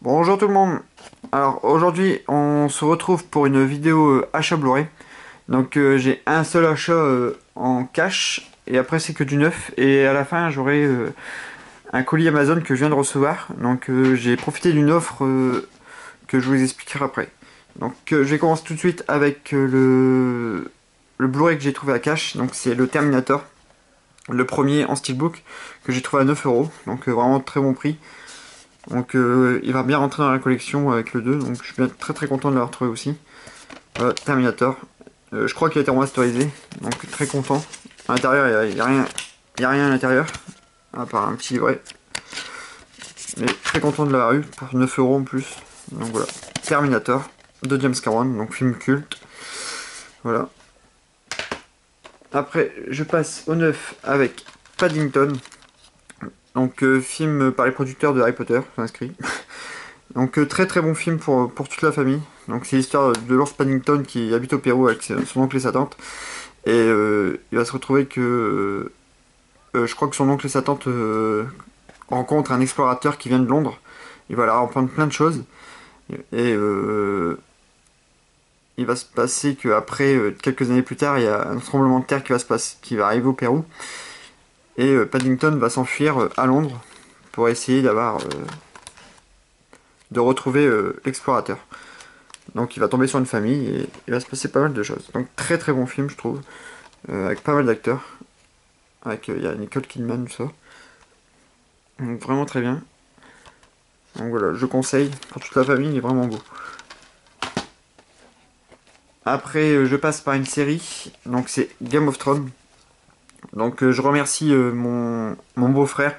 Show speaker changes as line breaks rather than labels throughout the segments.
Bonjour tout le monde. Alors aujourd'hui on se retrouve pour une vidéo achat Blu-ray. Donc j'ai un seul achat en cash et après c'est que du neuf et à la fin j'aurai un colis Amazon que je viens de recevoir. Donc j'ai profité d'une offre que je vous expliquerai après. Donc je vais commencer tout de suite avec le Blu-ray que j'ai trouvé à cash. Donc c'est le Terminator, le premier en steelbook que j'ai trouvé à 9 euros. Donc vraiment très bon prix. Donc il va bien rentrer dans la collection avec le 2, donc je suis bien très content de l'avoir trouvé aussi. Terminator. Je crois qu'il a été remasterisé, donc très content. À l'intérieur, il n'y a rien à l'intérieur, à part un petit livret. Mais très content de l'avoir eu, pour 9 euros en plus. Donc voilà, Terminator, de James Cameron, donc film culte. Voilà. Après, je passe au 9 avec Paddington. Donc film par les producteurs de Harry Potter, inscrit. Donc très bon film pour toute la famille. Donc c'est l'histoire de l'ours Paddington qui habite au Pérou avec son oncle et sa tante. Et il va se retrouver que je crois que son oncle et sa tante rencontrent un explorateur qui vient de Londres. Il va leur apprendre plein de choses. Et il va se passer qu'après, quelques années plus tard, il y a un tremblement de terre qui va arriver au Pérou. Et Paddington va s'enfuir à Londres pour essayer de retrouver l'explorateur. Donc il va tomber sur une famille et il va se passer pas mal de choses. Donc très bon film je trouve, avec pas mal d'acteurs. Avec il y a Nicole Kidman, tout ça. Donc vraiment très bien. Donc voilà, je conseille pour toute la famille, il est vraiment beau. Après je passe par une série, donc c'est Game of Thrones. Donc je remercie mon beau-frère.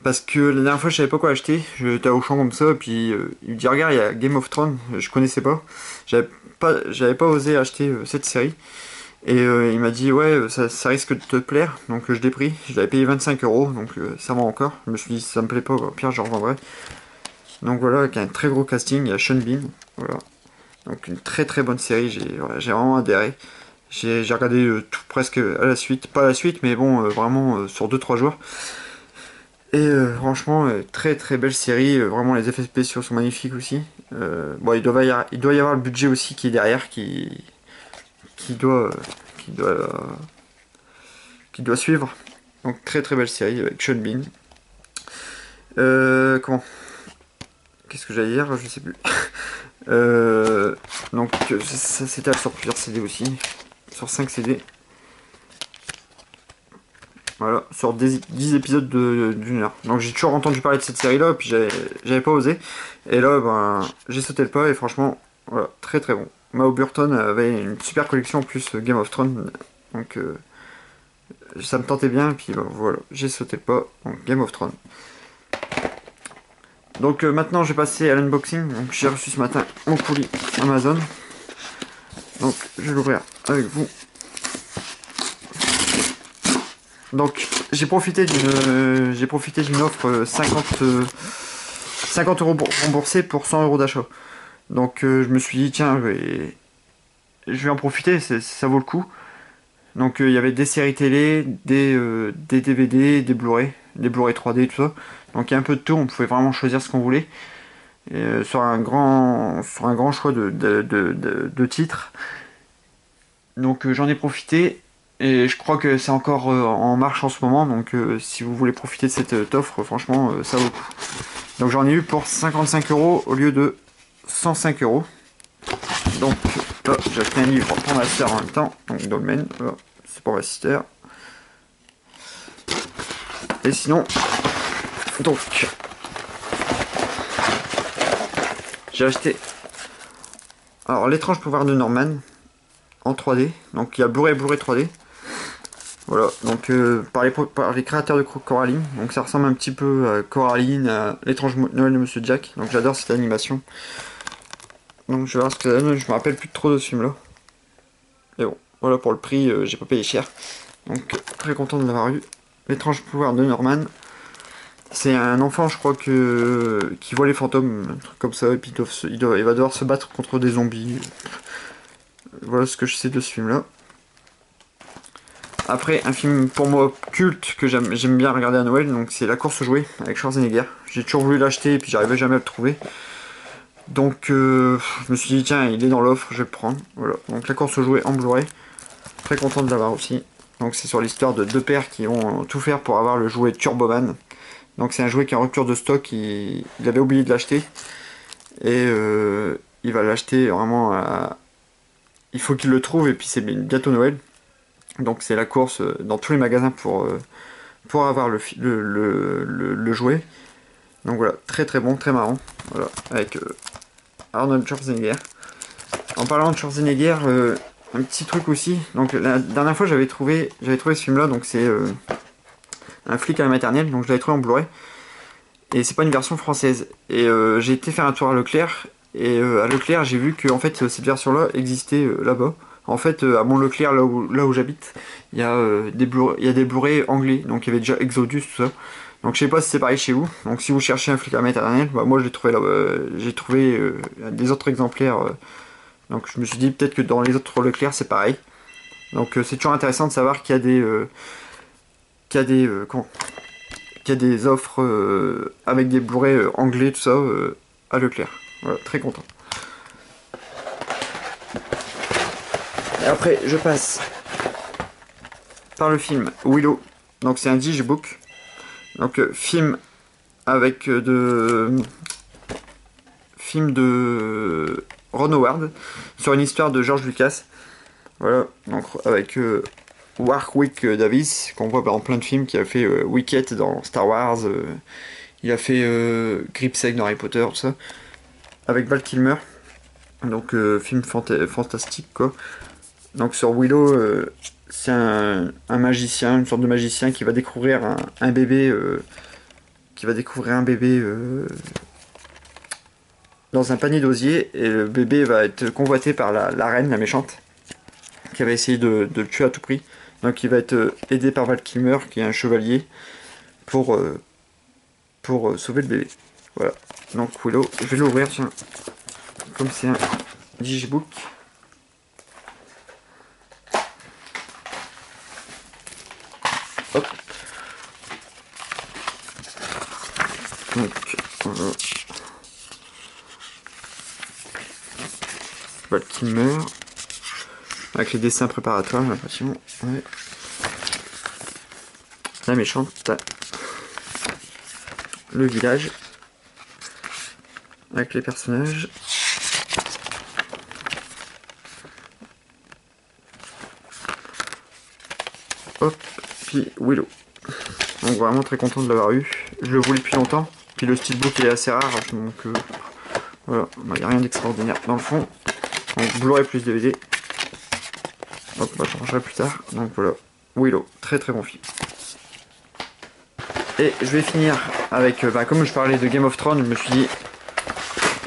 Parce que la dernière fois je savais pas quoi acheter, j'étais au champ comme ça, et puis il me dit regarde il y a Game of Thrones, je connaissais pas, j'avais pas osé acheter cette série, et il m'a dit ouais ça risque de te plaire, donc je l'ai pris, je l'avais payé 25 euros, donc ça va encore, je me suis dit si ça me plaît pas, au pire je revendrai. Donc voilà, avec un très gros casting, il y a Sean Bean, voilà, donc une très bonne série, j'ai vraiment adhéré. J'ai regardé tout presque à la suite, pas à la suite, mais bon, vraiment sur 2-3 jours. Et franchement, très belle série. Vraiment, les effets spéciaux sont magnifiques aussi. Bon, il doit y avoir le budget aussi qui est derrière, qui doit, qui doit, qui doit suivre. Donc très belle série avec Sean Bean. Comment? Qu'est-ce que j'allais dire? Je sais plus. Donc ça s'étale sur plusieurs CD aussi, sur 5 CD. Voilà, sur 10 épisodes d'une heure. Donc j'ai toujours entendu parler de cette série là, puis j'avais pas osé. Et là, ben, j'ai sauté le pas et franchement, voilà, très bon. Mao Burton avait une super collection en plus Game of Thrones. Donc ça me tentait bien, et puis ben, voilà, j'ai sauté le pas. Donc Game of Thrones. Donc maintenant je vais passer à l'unboxing. Donc j'ai reçu ce matin mon colis Amazon. Donc je vais l'ouvrir avec vous. Donc j'ai profité d'une offre 50 euros remboursés pour 100 euros d'achat. Donc je me suis dit tiens je vais en profiter, ça vaut le coup. Donc il y avait des séries télé, des DVD, des Blu-ray, des Blu-ray 3D, tout ça. Donc il y a un peu de tout, on pouvait vraiment choisir ce qu'on voulait. Et, sur un grand choix de titres. Donc j'en ai profité. Et je crois que c'est encore en marche en ce moment, donc si vous voulez profiter de cette offre, franchement, ça vaut le coup. Donc j'en ai eu pour 55 euros au lieu de 105 euros. Donc là, j'ai acheté un livre pour ma soeur en même temps, donc Dolmen, voilà, c'est pour ma sister. Et sinon, donc, j'ai acheté, alors, l'étrange pouvoir de Norman, en 3D, donc il y a Blu-ray 3D. Voilà, donc par les créateurs de Coraline, donc ça ressemble un petit peu à Coraline, à l'étrange Noël de Monsieur Jack, donc j'adore cette animation. Donc je vais voir ce que ça donne, je me rappelle plus trop de ce film là. Mais bon, voilà pour le prix, j'ai pas payé cher. Donc très content de l'avoir eu. L'étrange pouvoir de Norman. C'est un enfant je crois qui voit les fantômes, un truc comme ça, et puis il va devoir se battre contre des zombies. Voilà ce que je sais de ce film là. Après, un film pour moi culte que j'aime bien regarder à Noël, donc c'est La course aux jouets avec Schwarzenegger. J'ai toujours voulu l'acheter et puis j'arrivais jamais à le trouver. Donc je me suis dit tiens, il est dans l'offre, je vais le prendre. Voilà, donc La course aux jouets en Blu-ray. Très content de l'avoir aussi. Donc c'est sur l'histoire de deux pères qui vont tout faire pour avoir le jouet Turboman. Donc c'est un jouet qui est en rupture de stock, il avait oublié de l'acheter. Et il va l'acheter vraiment à... Il faut qu'il le trouve et puis c'est bientôt Noël. Donc c'est la course dans tous les magasins pour avoir le jouet. Donc voilà, très très bon, très marrant. Voilà, avec Arnold Schwarzenegger. En parlant de Schwarzenegger, un petit truc aussi. Donc la dernière fois j'avais trouvé ce film là, donc c'est un flic à la maternelle, donc je l'avais trouvé en Blu-ray. Et c'est pas une version française. Et j'ai été faire un tour à Leclerc. Et à Leclerc j'ai vu que en fait cette version là existait là-bas. En fait à Mont-Leclerc, là où j'habite, il y a des Blu-ray anglais. Donc il y avait déjà Exodus, tout ça. Donc je sais pas si c'est pareil chez vous. Donc si vous cherchez un flic à la maternelle, bah, moi j'ai trouvé là, j'ai trouvé des autres exemplaires. Donc je me suis dit peut-être que dans les autres Leclerc c'est pareil. Donc c'est toujours intéressant de savoir qu'il y a des offres avec des Blu-ray anglais, tout ça, à Leclerc. Voilà, très content. Et après, je passe par le film Willow. Donc c'est un digibook. Donc film de Ron Howard sur une histoire de George Lucas. Voilà, donc avec Warwick Davis, qu'on voit dans plein de films, qui a fait Wicket dans Star Wars, il a fait Gripsec dans Harry Potter, tout ça, avec Val Kilmer, donc film fantastique quoi. Donc sur Willow, c'est un magicien, une sorte de magicien qui va découvrir un bébé, dans un panier d'osier, et le bébé va être convoité par la reine, la méchante, qui va essayer de le tuer à tout prix. Donc il va être aidé par Val Kilmer, qui est un chevalier, pour sauver le bébé. Voilà. Donc Willow, je vais l'ouvrir, tiens. Comme c'est un digibook. Hop. Donc voilà. Val Kilmer. Avec les dessins préparatoires, j'ai l'impression. Ouais. La méchante. Le village. Avec les personnages. Hop. Puis Willow. Donc vraiment très content de l'avoir eu. Je le voulais depuis longtemps. Puis le steelbook est assez rare. Donc voilà. Il n'y a rien d'extraordinaire dans le fond. Donc Blu-ray plus DVD. Hop, je changerai plus tard. Donc voilà, Willow, très très bon film. Et je vais finir avec, comme je parlais de Game of Thrones, je me suis dit,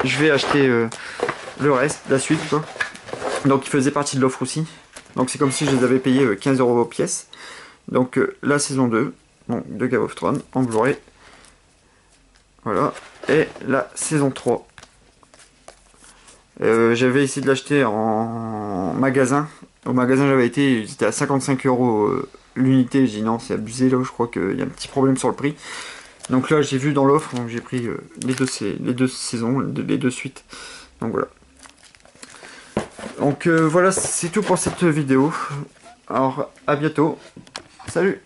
je vais acheter le reste, la suite quoi. Donc il faisait partie de l'offre aussi. Donc c'est comme si je les avais payés 15 € pièce. Donc la saison 2, bon, de Game of Thrones en Blu-ray. Voilà. Et la saison 3. J'avais essayé de l'acheter en magasin. Au magasin j'avais été, c'était à 55 € l'unité. J'ai dit non, c'est abusé là, je crois qu'il y a un petit problème sur le prix. Donc là j'ai vu dans l'offre, donc j'ai pris les deux saisons, les deux suites. Donc voilà. Donc voilà, c'est tout pour cette vidéo. Alors à bientôt. Salut!